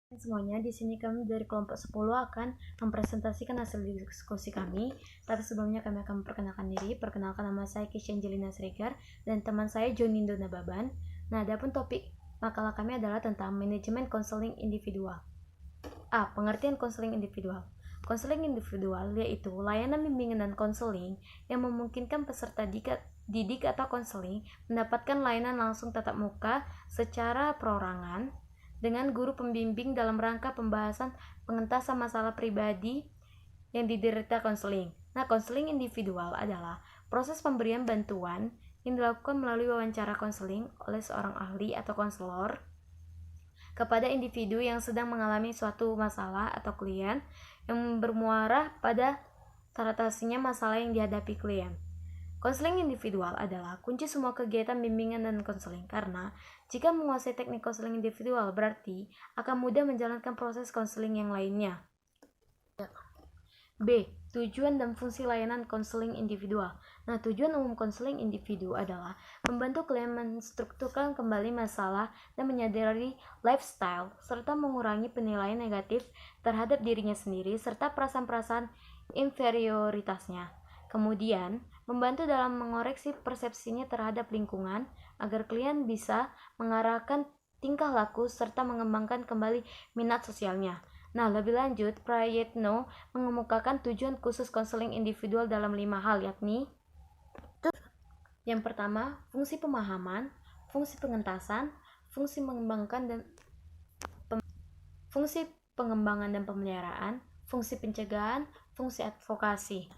Semuanya, di sini kami dari kelompok 10 akan mempresentasikan hasil diskusi kami. Tapi sebelumnya kami akan memperkenalkan diri. Perkenalkan, nama saya Kisha Angelina Sregar dan teman saya Jonindo Nababan. Nah, adapun topik makalah kami adalah tentang manajemen konseling individual. Pengertian konseling individual. Konseling individual yaitu layanan bimbingan dan konseling yang memungkinkan peserta didik atau konseling mendapatkan layanan langsung tatap muka secara perorangan dengan guru pembimbing dalam rangka pembahasan pengentasan masalah pribadi yang diderita konseling. Nah, konseling individual adalah proses pemberian bantuan yang dilakukan melalui wawancara konseling oleh seorang ahli atau konselor kepada individu yang sedang mengalami suatu masalah atau klien yang bermuara pada teratasinya masalah yang dihadapi klien. Konseling individual adalah kunci semua kegiatan bimbingan dan konseling, karena jika menguasai teknik konseling individual berarti akan mudah menjalankan proses konseling yang lainnya. B. Tujuan dan fungsi layanan konseling individual. Nah, tujuan umum konseling individu adalah membantu klien menstrukturkan kembali masalah dan menyadari lifestyle serta mengurangi penilaian negatif terhadap dirinya sendiri serta perasaan-perasaan inferioritasnya. Kemudian, membantu dalam mengoreksi persepsinya terhadap lingkungan agar klien bisa mengarahkan tingkah laku serta mengembangkan kembali minat sosialnya. Nah, lebih lanjut, Prayetno mengemukakan tujuan khusus konseling individual dalam 5 hal, yakni yang pertama, fungsi pemahaman, fungsi pengentasan, fungsi pengembangan dan pemeliharaan, fungsi pencegahan, fungsi advokasi.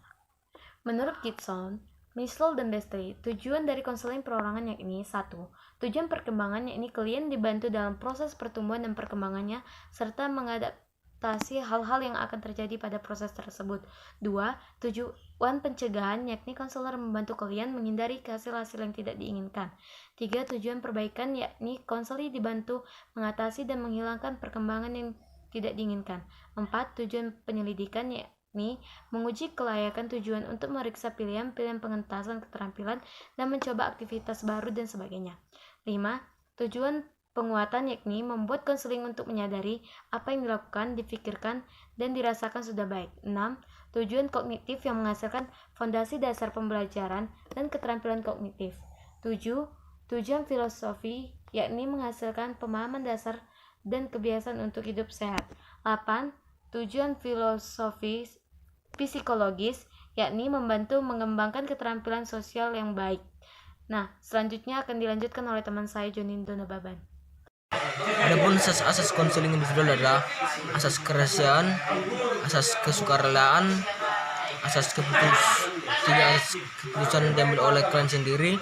Menurut Gibson, Mislow dan Bestry, tujuan dari konseling perorangan yakni 1. Tujuan perkembangan yakni klien dibantu dalam proses pertumbuhan dan perkembangannya serta mengadaptasi hal-hal yang akan terjadi pada proses tersebut. 2. Tujuan pencegahan yakni konselor membantu klien menghindari hasil-hasil yang tidak diinginkan. 3. Tujuan perbaikan yakni konseli dibantu mengatasi dan menghilangkan perkembangan yang tidak diinginkan. 4. Tujuan penyelidikan yakni menguji kelayakan tujuan untuk meriksa pilihan-pilihan pengentasan keterampilan dan mencoba aktivitas baru dan sebagainya. 5. Tujuan penguatan yakni membuat konseling untuk menyadari apa yang dilakukan, dipikirkan, dan dirasakan sudah baik. 6. Tujuan kognitif yang menghasilkan fondasi dasar pembelajaran dan keterampilan kognitif. 7. Tujuan filosofi yakni menghasilkan pemahaman dasar dan kebiasaan untuk hidup sehat. 8. Tujuan filosofi psikologis yakni membantu mengembangkan keterampilan sosial yang baik. Nah, selanjutnya akan dilanjutkan oleh teman saya Jonindo Nababan. Adapun asas konseling individual adalah asas kerahasiaan, asas kesukarelaan, asas keputusan diambil oleh klien sendiri,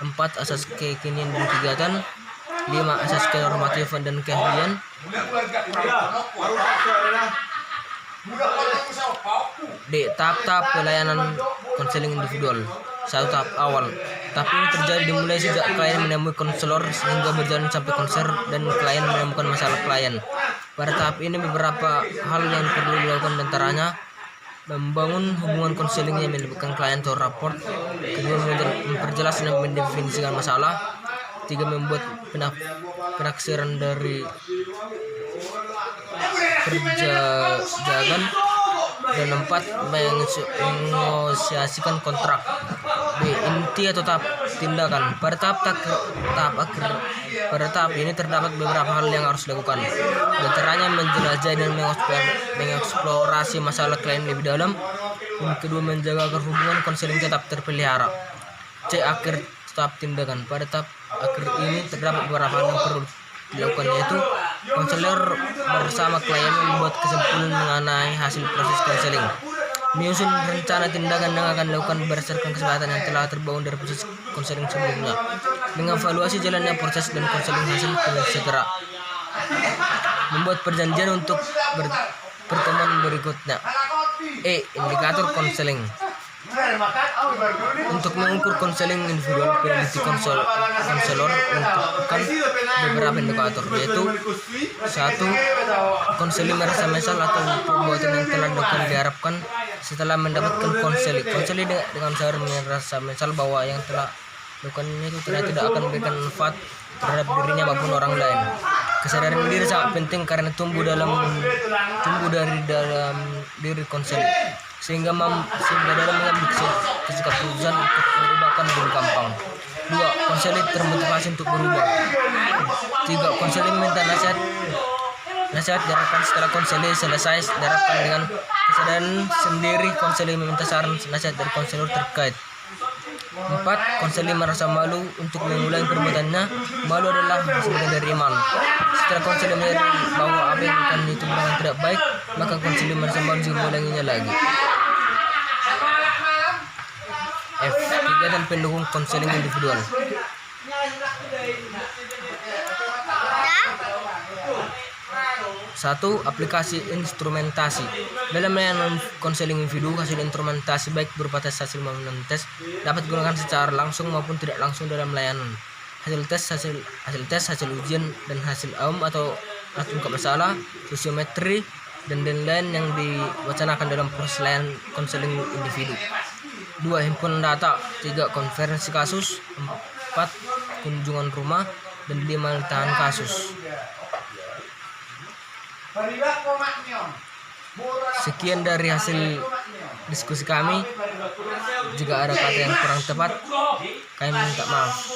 4. Asas kekinian dan kegiatan, 5. Asas kenormatifan dan keahlian. D. Tahap-tahap pelayanan konseling individual. 1. Tahap awal. Tahap ini terjadi dimulai sejak klien menemui konselor sehingga berjalan sampai konser dan klien menemukan masalah klien. Pada tahap ini beberapa hal yang perlu dilakukan, antaranya membangun hubungan konseling yang melibatkan klien atau raport, kedua memperjelas dan mendefinisikan masalah, 3. Membuat penaksiran dari perjanjian, dan 4. Menegosiasikan kontrak. B. Inti atau tahap tindakan. Pada tahap ini terdapat beberapa hal yang harus dilakukan, antaranya menjelajahi dan mengeksplorasi masalah klien lebih dalam. Yang kedua, menjaga agar hubungan konseling tetap terpelihara. C. Akhir tahap tindakan. Pada tahap akhir ini terdapat beberapa hal yang perlu dilakukan, yaitu konselor bersama klien membuat kesimpulan mengenai hasil proses konseling, menyusun rencana tindakan yang akan dilakukan berdasarkan kesepakatan yang telah terbangun dari proses konseling sebelumnya, mengevaluasi jalannya proses dan konseling hasil segera, membuat perjanjian untuk pertemuan berikutnya. E. Indikator konseling. Untuk mengukur konseling individual, peneliti konselor menentukan beberapa indikator, yaitu 1. Konseling merasa menyesal atau perbuatan yang telah dilakukan diharapkan setelah mendapatkan konseling. Konseling dengan sadar merasa menyesal bahwa yang telah dilakukannya itu tidak akan memberikan manfaat terhadap dirinya maupun orang lain. Kesadaran diri sangat penting karena tumbuh dari dalam diri konseling, sehingga dalam mengambil keputusan untuk merubahkan lebih gampang. 2. Konseling termotivasi untuk berubah. 3. Konseling minta nasihat diharapkan setelah konseling selesai diharapkan dengan kesadaran sendiri. Konseling meminta saran nasihat dari konselor terkait. 4. Konseling merasa malu untuk mengulangi perbuatannya. Malu adalah sebagian dari iman. Setelah konseling menyadari bahwa apa yang dilakukan itu benar tidak baik, maka konseling merasa malu jika mengulanginya lagi. F. Kegiatan pendukung konseling individual. 1. Aplikasi instrumentasi. Dalam layanan konseling individu, hasil instrumentasi baik berupa tes hasil maupun tes dapat digunakan secara langsung maupun tidak langsung dalam layanan. Hasil tes, hasil ujian dan hasil AUM atau alat ungkap masalah, sosiometri dan lain-lain yang diwacanakan dalam proses layanan konseling individu. 2. Himpunan data. 3. Konferensi kasus. 4. Kunjungan rumah. Dan 5. Tahan kasus. Sekian dari hasil diskusi kami. Jika ada kata yang kurang tepat, kami minta maaf.